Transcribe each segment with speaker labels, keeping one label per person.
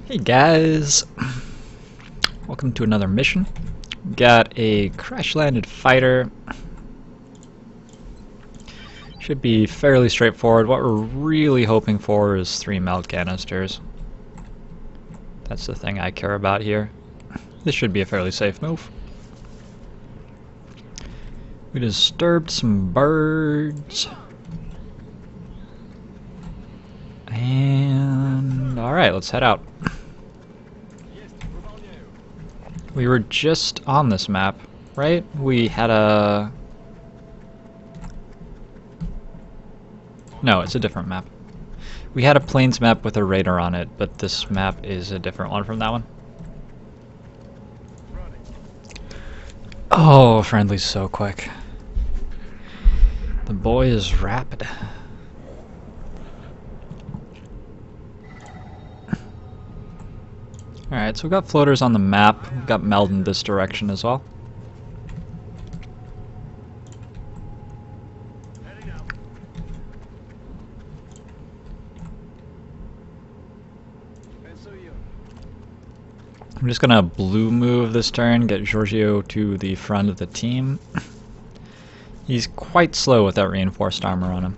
Speaker 1: Hey guys, welcome to another mission. Got a crash-landed fighter. Should be fairly straightforward. What we're really hoping for is 3 meld canisters. That's the thing I care about here. This should be a fairly safe move. We disturbed some birds. And alright, let's head out. We were just on this map, right? We had a... No, it's a different map. We had a plains map with a radar on it, but this map is a different one from that one. Oh, friendly's so quick. The boy is rapid. Alright, so we've got floaters on the map. We've got meld in this direction as well. I'm just gonna blue move this turn, get Giorgio to the front of the team. He's quite slow with that reinforced armor on him.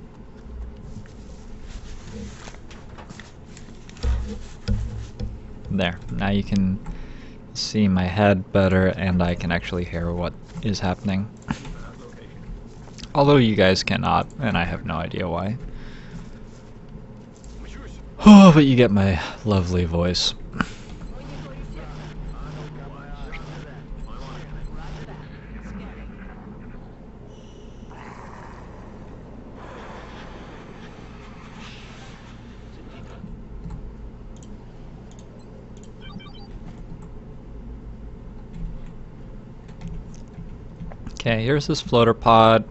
Speaker 1: There, now you can see my head better and I can actually hear what is happening. Although you guys cannot, and I have no idea why. Oh, but you get my lovely voice. Okay, here's this floater pod.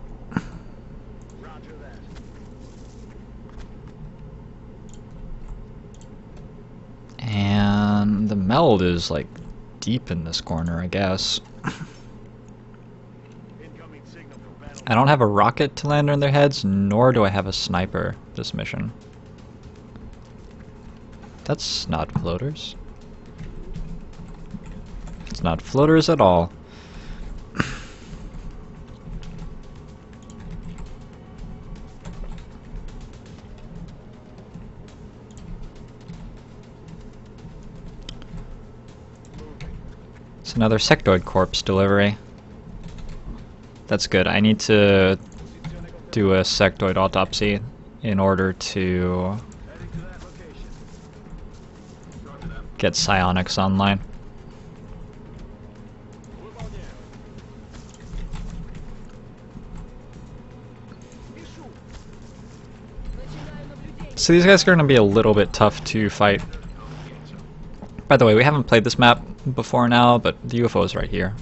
Speaker 1: And the meld is like deep in this corner, I guess. I don't have a rocket to land on their heads, nor do I have a sniper this mission. That's not floaters. It's not floaters at all. It's another sectoid corpse delivery. That's good. I need to do a sectoid autopsy in order to get psionics online. So these guys are going to be a little bit tough to fight. By the way, we haven't played this map before now, but the UFO is right here.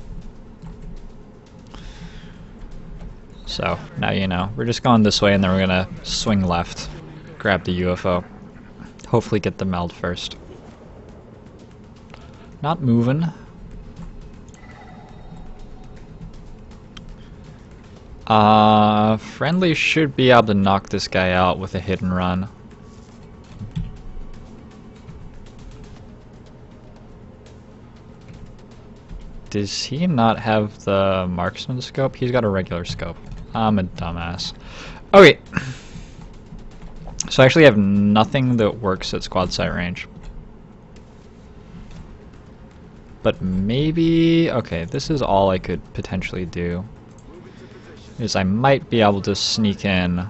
Speaker 1: So, now you know. We're just going this way and then we're gonna swing left, grab the UFO. Hopefully get the meld first. Not moving. Friendly should be able to knock this guy out with a hit and run. Does he not have the marksman scope? He's got a regular scope. I'm a dumbass. Okay. So I actually have nothing that works at squad sight range. But maybe... Okay, this is all I could potentially do. Is I might be able to sneak in...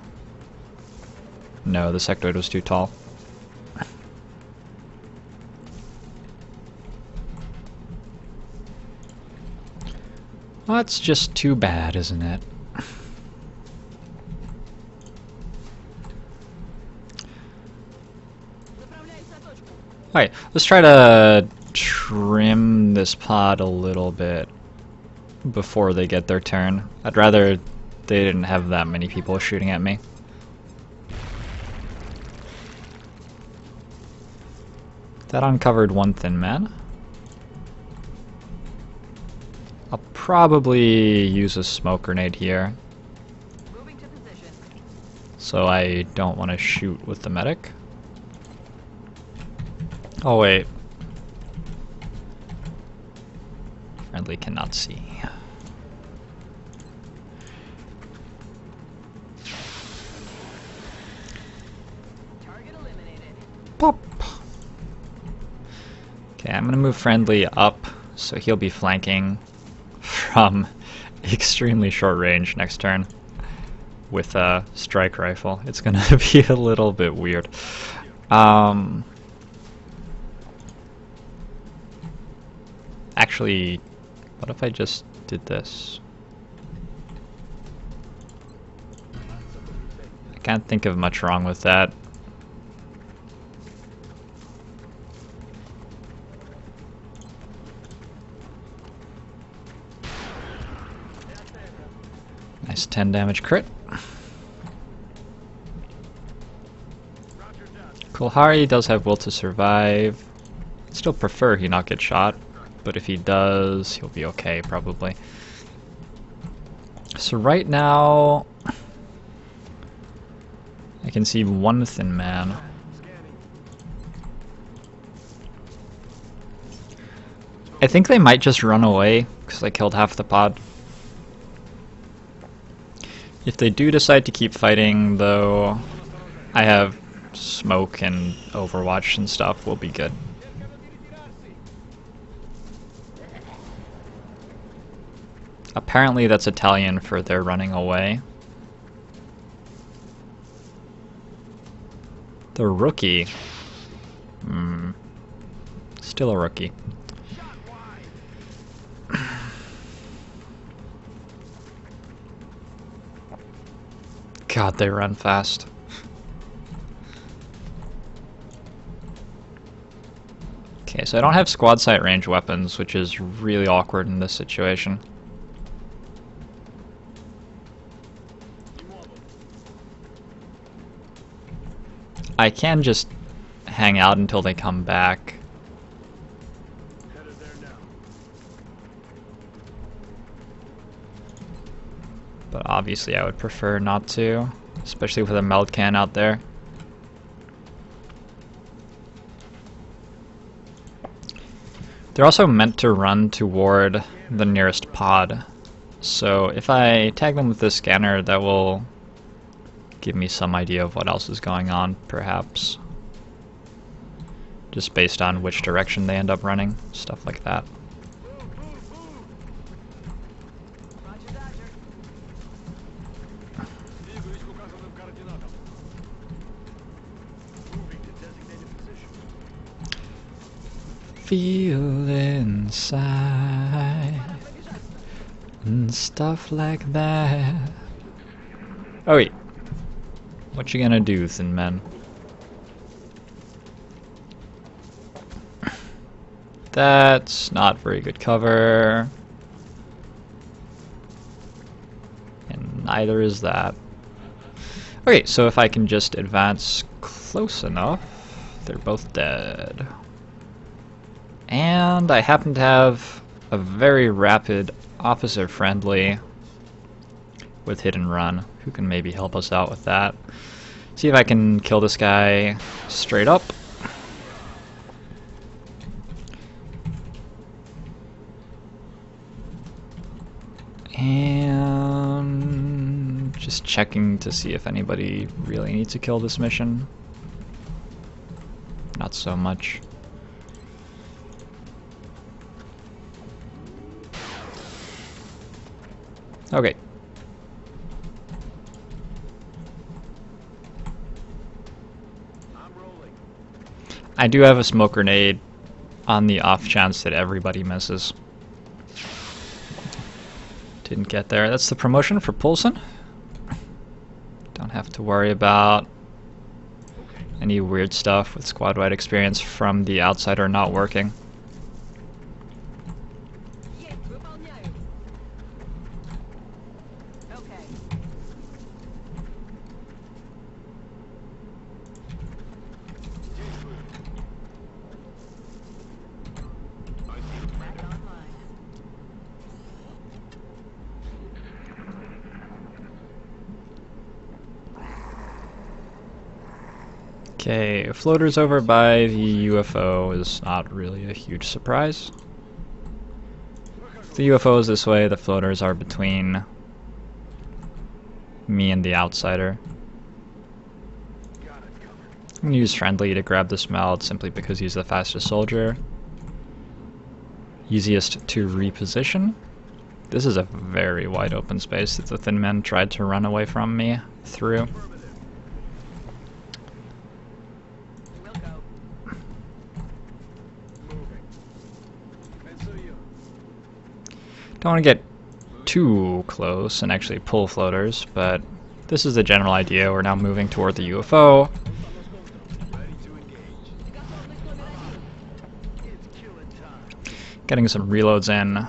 Speaker 1: No, the sectoid was too tall. Well, that's just too bad, isn't it? Alright, let's try to trim this pod a little bit before they get their turn. I'd rather they didn't have that many people shooting at me. That uncovered one thin man. I'll probably use a smoke grenade here. So I don't want to shoot with the medic. Oh wait, friendly cannot see. Pop! Okay, I'm gonna move friendly up, so he'll be flanking from extremely short range next turn with a strike rifle. It's gonna be a little bit weird. Actually, what if I just did this? I can't think of much wrong with that. Nice 10 damage crit. Kulhari does have will to survive. I'd still prefer he not get shot, but if he does, he'll be okay probably. So right now, I can see one thin man. I think they might just run away because I killed half the pod. If they do decide to keep fighting, though, I have smoke and Overwatch and stuff, will be good. Apparently that's Italian for they're running away. The rookie. Still a rookie. God, they run fast. Okay, so I don't have squad sight range weapons, which is really awkward in this situation. I can just hang out until they come back. But obviously I would prefer not to, especially with a meld can out there. They're also meant to run toward the nearest pod, so if I tag them with this scanner, that will give me some idea of what else is going on, perhaps. Just based on which direction they end up running, stuff like that. Feel inside and stuff like that. Oh wait, what you gonna do, thin man? That's not very good cover, and neither is that. Okay, so if I can just advance close enough, they're both dead. And I happen to have a very rapid officer friendly with hit and run, who can maybe help us out with that. See if I can kill this guy straight up. And just checking to see if anybody really needs to kill this mission. Not so much. Okay. I do have a smoke grenade on the off chance that everybody misses. Didn't get there. That's the promotion for Poulsen. Don't have to worry about any weird stuff with squad-wide experience from the outsider not working. Okay, floaters over by the UFO is not really a huge surprise. The UFO is this way, the floaters are between me and the outsider. I'm going to use Friendly to grab this meld simply because he's the fastest soldier. Easiest to reposition. This is a very wide open space that the Thin Men tried to run away from me through. Don't want to get too close and actually pull floaters, but this is the general idea. We're now moving toward the UFO. Getting some reloads in.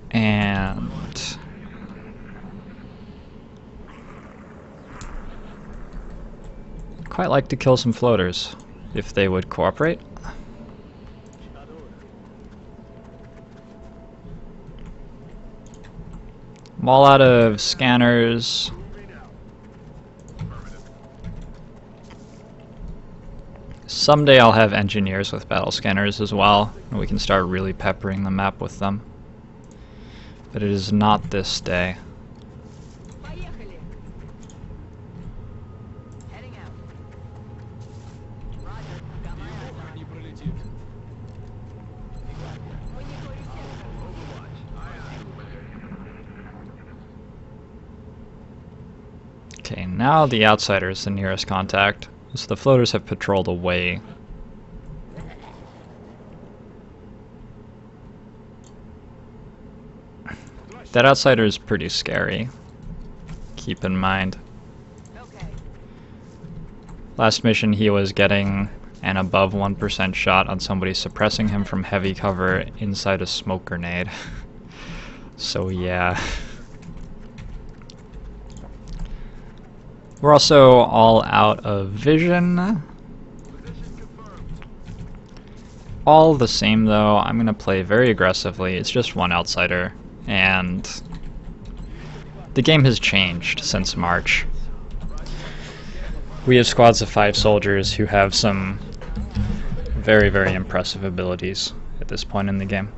Speaker 1: And quite like to kill some floaters if they would cooperate. I'm all out of scanners. Someday I'll have engineers with battle scanners as well, and we can start really peppering the map with them. But it is not this day. Okay, now the outsider is the nearest contact, so the floaters have patrolled away. That outsider is pretty scary. Keep in mind. Last mission he was getting an above 1% shot on somebody suppressing him from heavy cover inside a smoke grenade. So yeah. We're also all out of vision. All the same though, I'm gonna play very aggressively. It's just one outsider, and the game has changed since March. We have squads of 5 soldiers who have some very, very impressive abilities at this point in the game.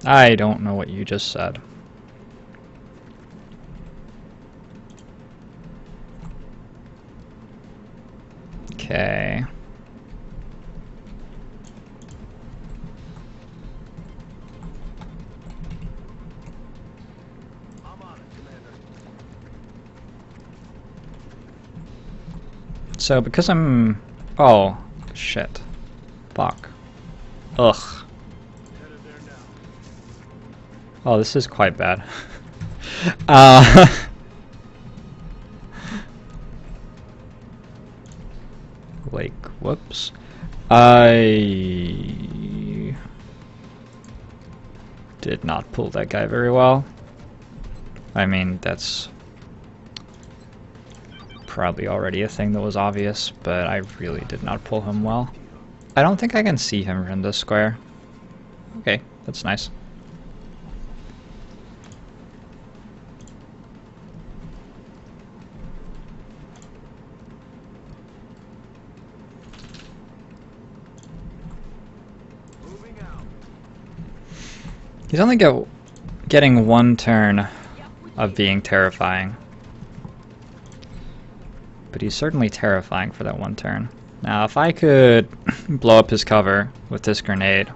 Speaker 1: I don't know what you just said. Okay. So because I'm... Oh, shit. Fuck. Ugh. Oh, this is quite bad. Like, whoops. I did not pull that guy very well. I mean, that's probably already a thing that was obvious, but I really did not pull him well. I don't think I can see him from this square. Okay, that's nice. He's only getting one turn of being terrifying. But he's certainly terrifying for that one turn. Now, if I could blow up his cover with this grenade,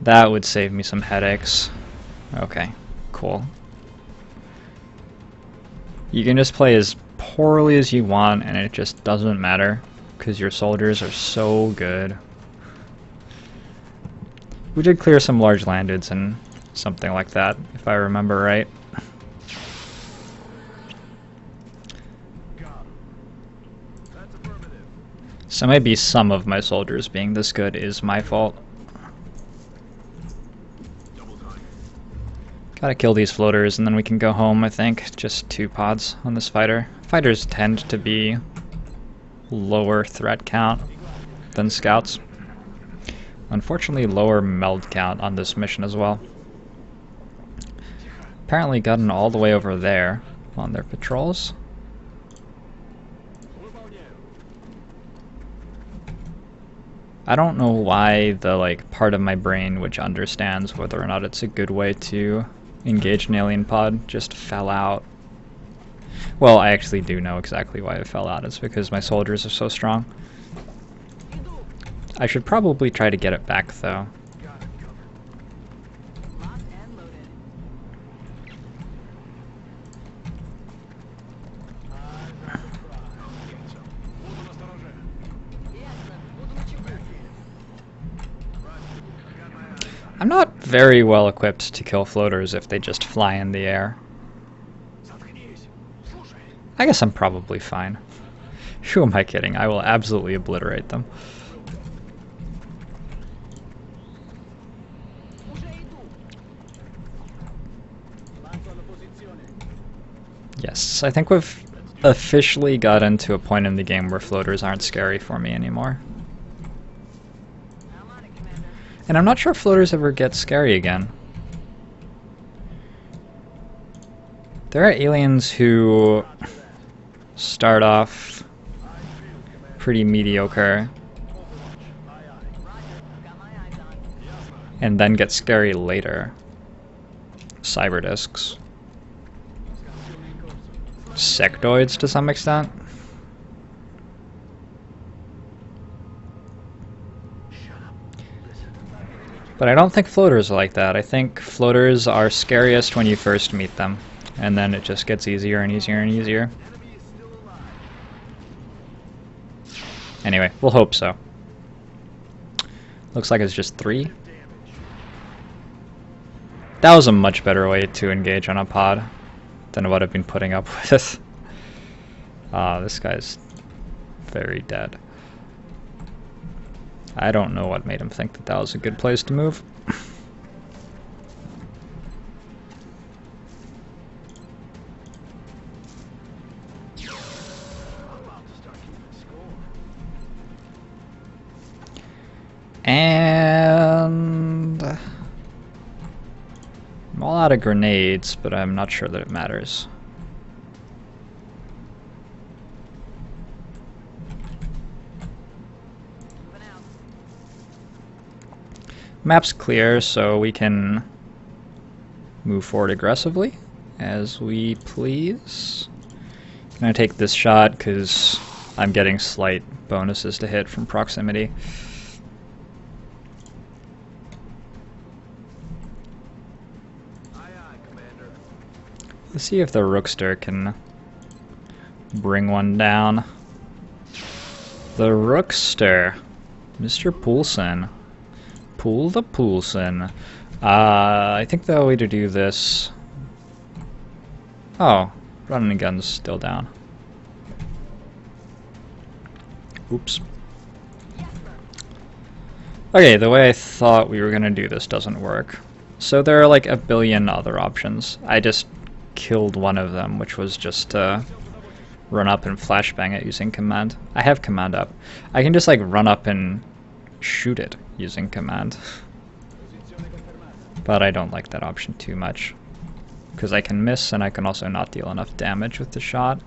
Speaker 1: that would save me some headaches. Okay, cool. You can just play as poorly as you want, and it just doesn't matter, because your soldiers are so good. We did clear some large landeds and something like that, if I remember right. So maybe some of my soldiers being this good is my fault. Gotta kill these floaters and then we can go home, I think. Just 2 pods on this fighter. Fighters tend to be lower threat count than scouts. Unfortunately, lower meld count on this mission as well. Apparently gotten all the way over there on their patrols. I don't know why the like part of my brain which understands whether or not it's a good way to engage an alien pod just fell out. Well, I actually do know exactly why it fell out. It's because my soldiers are so strong. I should probably try to get it back though. I'm not very well equipped to kill floaters if they just fly in the air. I guess I'm probably fine. Who am I kidding? I will absolutely obliterate them. Yes, I think we've officially gotten to a point in the game where floaters aren't scary for me anymore. And I'm not sure if floaters ever get scary again. There are aliens who start off pretty mediocre and then get scary later. Cyberdiscs. Sectoids to some extent. But I don't think floaters are like that. I think floaters are scariest when you first meet them, and then it just gets easier and easier and easier. Anyway, we'll hope so. Looks like it's just 3. That was a much better way to engage on a pod than what I've been putting up with. This guy's very dead. I don't know what made him think that that was a good place to move. And I'm all out of grenades, but I'm not sure that it matters. Map's clear, so we can move forward aggressively as we please. I'm gonna take this shot because I'm getting slight bonuses to hit from proximity. Let's see if the Rookster can bring one down. The Rookster, Mr. Poulsen. Pull the Poulsen. I think the way to do this... Oh, running gun's still down. Oops. Okay, the way I thought we were gonna do this doesn't work. So there are like a billion other options. I just killed one of them, which was just run up and flashbang it using command. I have command up. I can just like run up and shoot it using command. But I don't like that option too much, because I can miss and I can also not deal enough damage with the shot.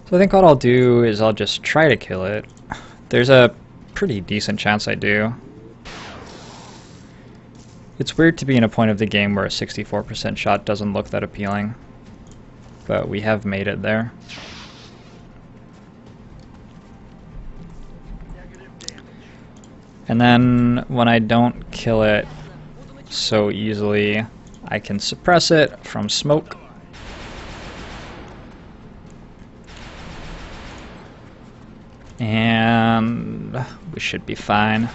Speaker 1: So I think what I'll do is I'll just try to kill it. There's a pretty decent chance I do. It's weird to be in a point of the game where a 64% shot doesn't look that appealing, but we have made it there. And then when I don't kill it so easily, I can suppress it from smoke. And we should be fine.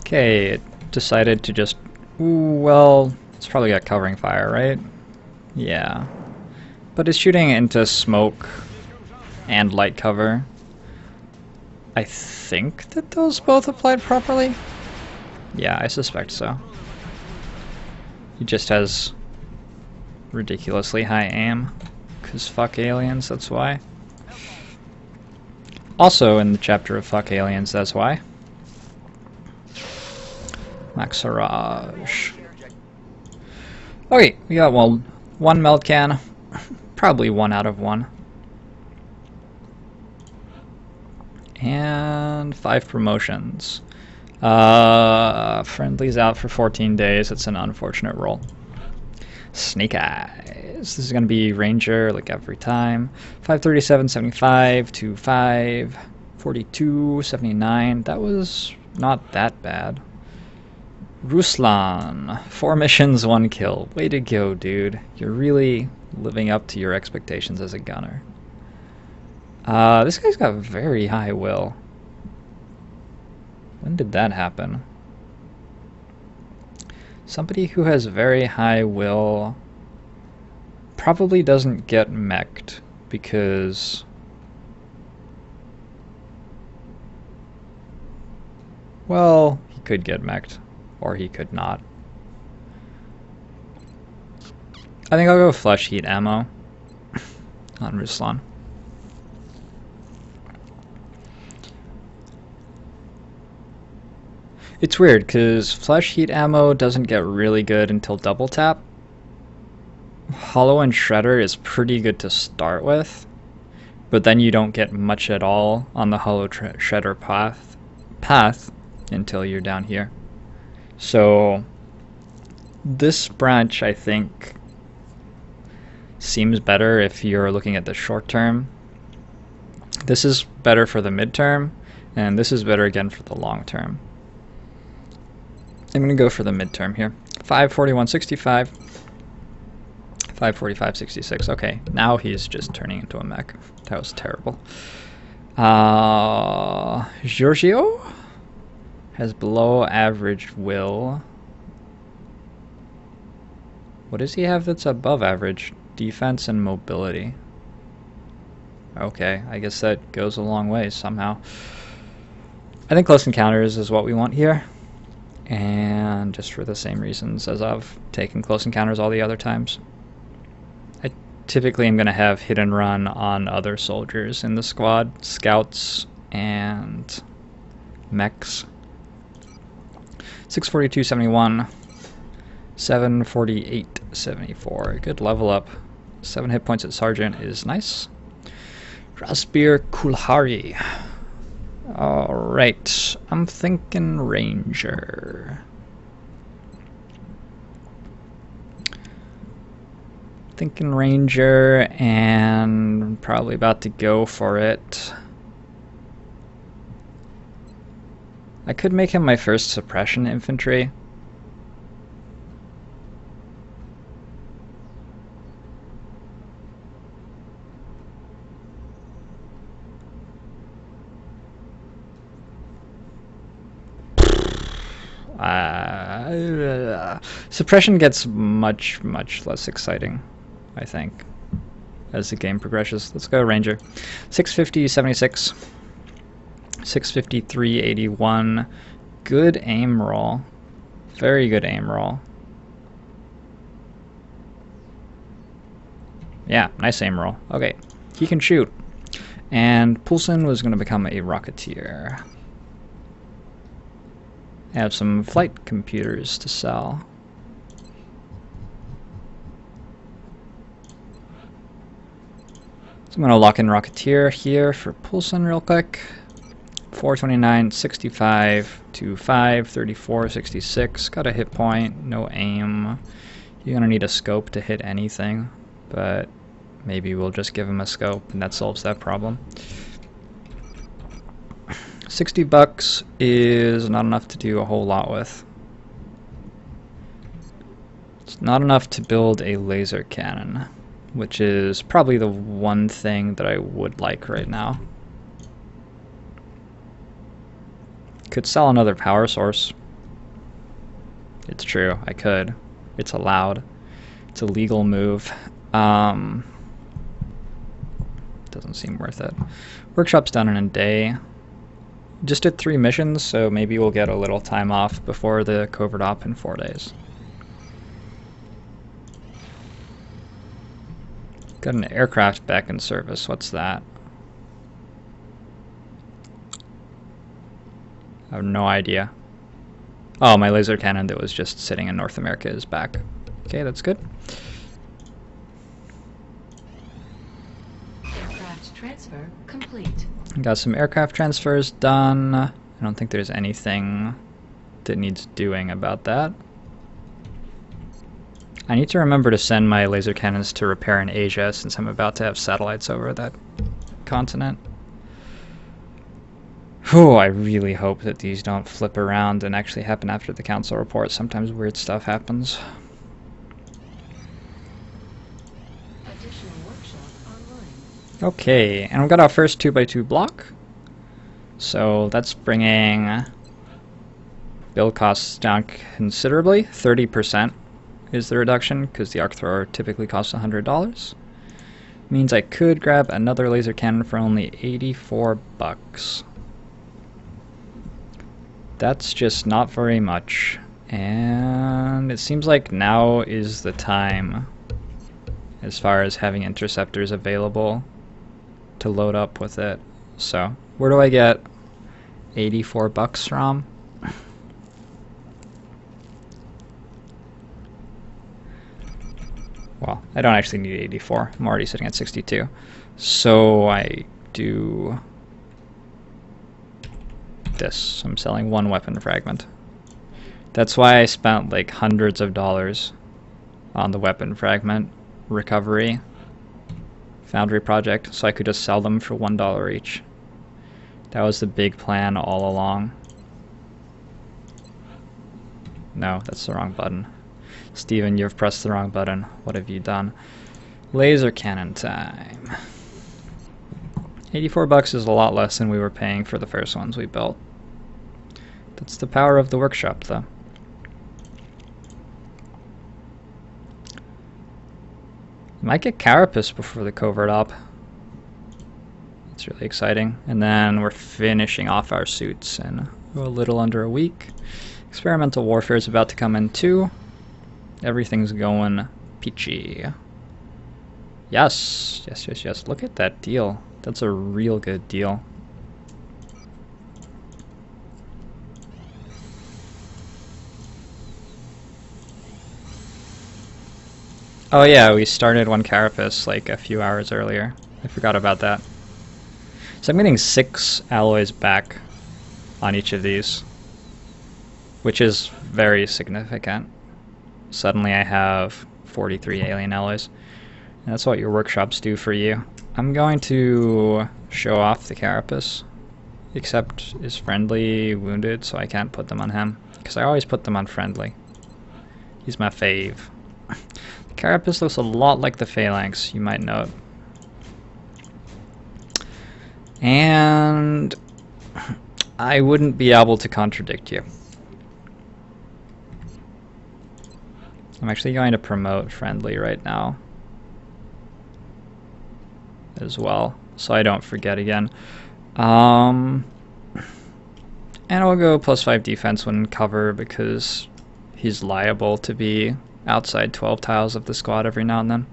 Speaker 1: Okay, it decided to just... Ooh, well, it's probably got covering fire, right? Yeah. But it's shooting into smoke and light cover. I think that those both applied properly? Yeah, I suspect so. He just has ridiculously high aim, because fuck aliens, that's why. Also in the chapter of fuck aliens, that's why. Maxarage. Okay, we got one melt can. Probably 1 out of 1. And 5 promotions. Friendly's out for 14 days. It's an unfortunate roll. Snake Eyes. This is going to be Ranger like every time. 537, 75, 25, 42, 79. That was not that bad. Ruslan. 4 missions, 1 kill. Way to go, dude. You're really living up to your expectations as a gunner. This guy's got very high will. When did that happen? Somebody who has very high will probably doesn't get mech'd because well, he could get mech'd or he could not. I think I'll go flesh heat ammo on Ruslan. It's weird, because flesh heat ammo doesn't get really good until double tap. Hollow and Shredder is pretty good to start with, but then you don't get much at all on the Hollow Shredder path until you're down here. So this branch, I think, seems better if you're looking at the short term. This is better for the midterm, and this is better again for the long term. I'm going to go for the midterm here. 541.65. 545.66. Okay, now he's just turning into a mech. That was terrible. Giorgio has below average will. What does he have that's above average? Defense and mobility. Okay, I guess that goes a long way somehow. I think close encounters is what we want here. And just for the same reasons as I've taken close encounters all the other times. I typically am going to have hit and run on other soldiers in the squad, scouts and mechs. 642.71, 748.74. Good level up. 7 hit points at Sergeant is nice. Rasbir Kulhari. Alright, I'm thinking Ranger. Thinking Ranger and probably about to go for it. I could make him my first suppression infantry. Suppression gets much less exciting, I think, as the game progresses. Let's go Ranger. 650.76, 653.81. Good aim roll. Very good aim roll. Yeah, nice aim roll. Okay, he can shoot. And Poulsen was going to become a Rocketeer. I have some flight computers to sell. So I'm going to lock in Rocketeer here for Poulsen real quick. 429, 65, 25, 34, 66. Got a hit point, no aim. You're going to need a scope to hit anything, but maybe we'll just give him a scope and that solves that problem. $60 is not enough to do a whole lot with. It's not enough to build a laser cannon, which is probably the one thing that I would like right now. Could sell another power source. It's true, I could. It's allowed. It's a legal move. Doesn't seem worth it. Workshop's done in a day. Just did 3 missions, so maybe we'll get a little time off before the covert op in 4 days. Got an aircraft back in service. What's that? I have no idea. Oh, my laser cannon that was just sitting in North America is back. Okay, that's good.
Speaker 2: Aircraft transfer complete.
Speaker 1: Got some aircraft transfers done. I don't think there's anything that needs doing about that. I need to remember to send my laser cannons to repair in Asia since I'm about to have satellites over that continent. Whew, I really hope that these don't flip around and actually happen after the council report. Sometimes weird stuff happens.
Speaker 2: Additional workshop online.
Speaker 1: Okay, and we've got our first 2x2 block. So that's bringing build costs down considerably. 30% is the reduction because the arc thrower typically costs $100. Means I could grab another laser cannon for only 84 bucks. That's just not very much, and it seems like now is the time as far as having interceptors available to load up with it. So where do I get 84 bucks from? Well, I don't actually need 84. I'm already sitting at 62. So I do this. I'm selling one weapon fragment. That's why I spent like hundreds of dollars on the weapon fragment recovery foundry project, so I could just sell them for $1 each. That was the big plan all along. No, that's the wrong button. Steven, you've pressed the wrong button. What have you done? Laser cannon time. 84 bucks is a lot less than we were paying for the first ones we built. That's the power of the workshop, though. Might get Carapace before the covert op. It's really exciting. And then we're finishing off our suits in a little under a week. Experimental warfare is about to come in too. Everything's going peachy. Yes, yes, yes, yes. Look at that deal. That's a real good deal. Oh yeah, we started one Carapace like a few hours earlier. I forgot about that. So I'm getting 6 alloys back on each of these, which is very significant. Suddenly I have 43 alien alloys. And that's what your workshops do for you. I'm going to show off the Carapace, except is friendly wounded, so I can't put them on him, because I always put them on friendly. He's my fave. The Carapace looks a lot like the Phalanx, you might note. And I wouldn't be able to contradict you. I'm actually going to promote friendly right now as well, so I don't forget again. And I'll go +5 defense when in cover because he's liable to be outside 12 tiles of the squad every now and then.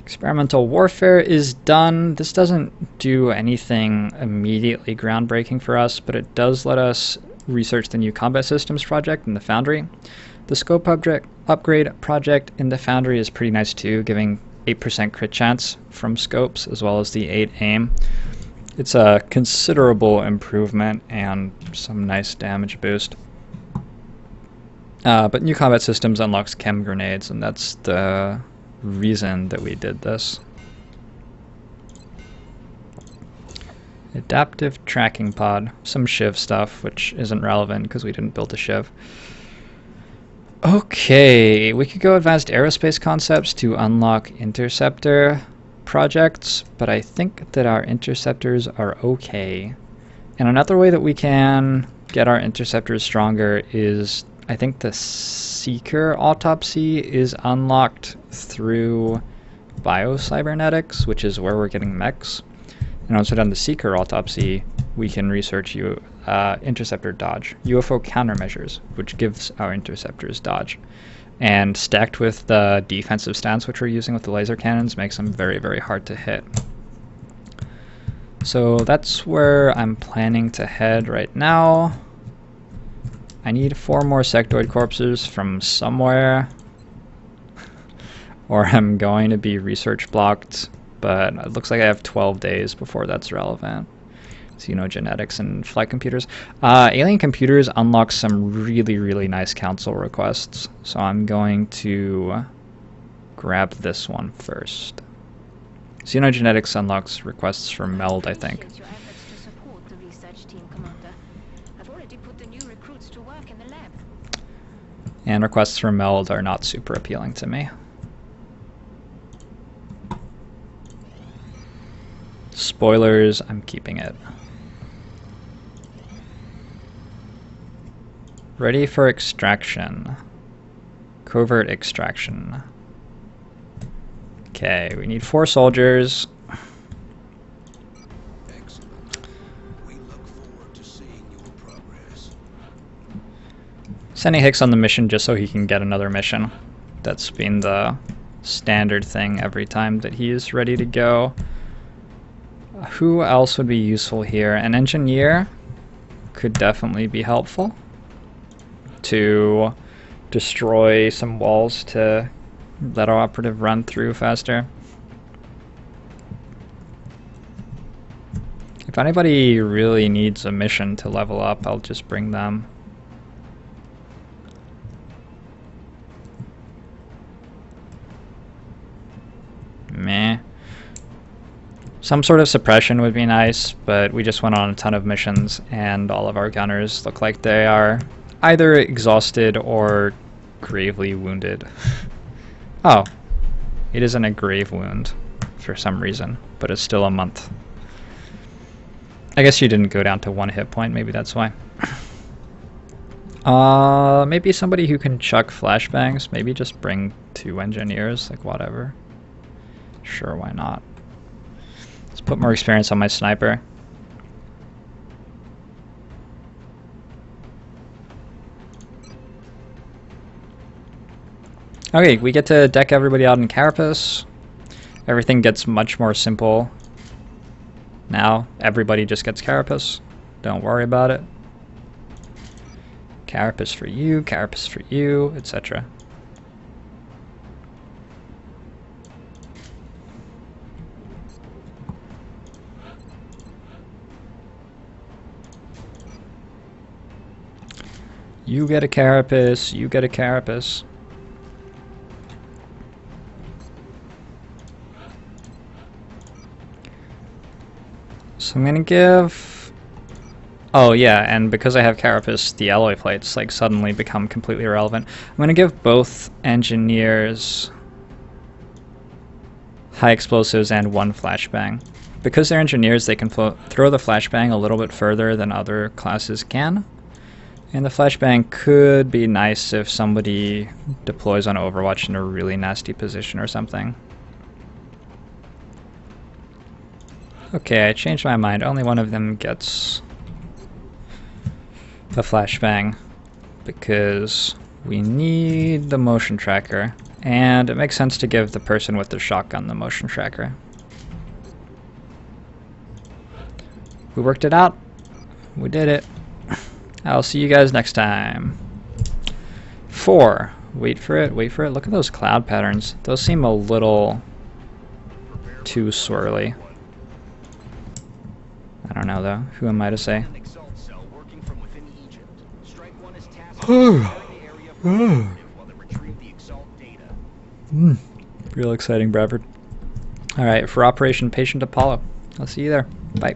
Speaker 1: Experimental warfare is done. This doesn't do anything immediately groundbreaking for us, but it does let us research the new combat systems project in the Foundry. The scope upgrade project in the Foundry is pretty nice too, giving 8% crit chance from scopes as well as the 8 aim. It's a considerable improvement and some nice damage boost. But new combat systems unlocks chem grenades, and that's the reason that we did this. Adaptive tracking pod, some Shiv stuff, which isn't relevant because we didn't build a Shiv. Okay, we could go advanced aerospace concepts to unlock interceptor projects, but I think that our interceptors are okay. And another way that we can get our interceptors stronger is, I think the Seeker autopsy is unlocked through biocybernetics, which is where we're getting mechs. And once we're done the Seeker autopsy, we can research interceptor dodge, UFO countermeasures, which gives our interceptors dodge. And stacked with the defensive stance which we're using with the laser cannons makes them very, very hard to hit. So that's where I'm planning to head right now. I need 4 more sectoid corpses from somewhere, or I'm going to be research blocked, but it looks like I have 12 days before that's relevant. Xenogenetics and flight computers. Alien computers unlock some really, really nice council requests, so I'm going to grab this one first. Xenogenetics unlocks requests for Meld, I think.
Speaker 3: Appreciate your efforts to support the research team, Commander. I've already put the new recruits to work in the lab.
Speaker 1: And requests for Meld are not super appealing to me. Spoilers, I'm keeping it. Ready for extraction. Covert extraction. Okay, we need 4 soldiers.
Speaker 4: Excellent. We look forward to seeing your progress.
Speaker 1: Sending Hicks on the mission just so he can get another mission. That's been the standard thing every time that he is ready to go. Who else would be useful here? An engineer could definitely be helpful to destroy some walls to let our operative run through faster. If anybody really needs a mission to level up, I'll just bring them. Meh. Some sort of suppression would be nice, but we just went on a ton of missions and all of our gunners look like they are either exhausted or gravely wounded. Oh, it isn't a grave wound for some reason, but it's still a month. I guess you didn't go down to 1 hit point, maybe that's why. Maybe somebody who can chuck flashbangs, maybe just bring 2 engineers, like whatever. Sure, why not? Let's put more experience on my sniper. Okay, we get to deck everybody out in Carapace. Everything gets much more simple. Now, everybody just gets Carapace. Don't worry about it. Carapace for you, etc. You get a Carapace, you get a Carapace. So I'm gonna give... Oh yeah, and because I have Carapace, the alloy plates like suddenly become completely irrelevant. I'm gonna give both engineers high explosives and 1 flashbang. Because they're engineers, they can throw the flashbang a little bit further than other classes can. And the flashbang could be nice if somebody deploys on Overwatch in a really nasty position or something. Okay, I changed my mind. Only one of them gets the flashbang because we need the motion tracker, and it makes sense to give the person with the shotgun the motion tracker. We worked it out. We did it. I'll see you guys next time. 4. Wait for it, wait for it. Look at those cloud patterns. Those seem a little too swirly. I don't know though. Who am I to say? Real exciting, Bradford. Alright, for Operation Patient Apollo. I'll see you there. Bye.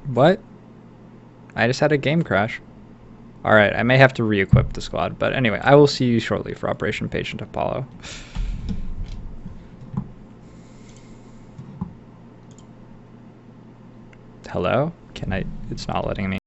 Speaker 1: What? I just had a game crash. Alright, I may have to re-equip the squad, but anyway, I will see you shortly for Operation Patient Apollo. Hello? Can I? It's not letting me.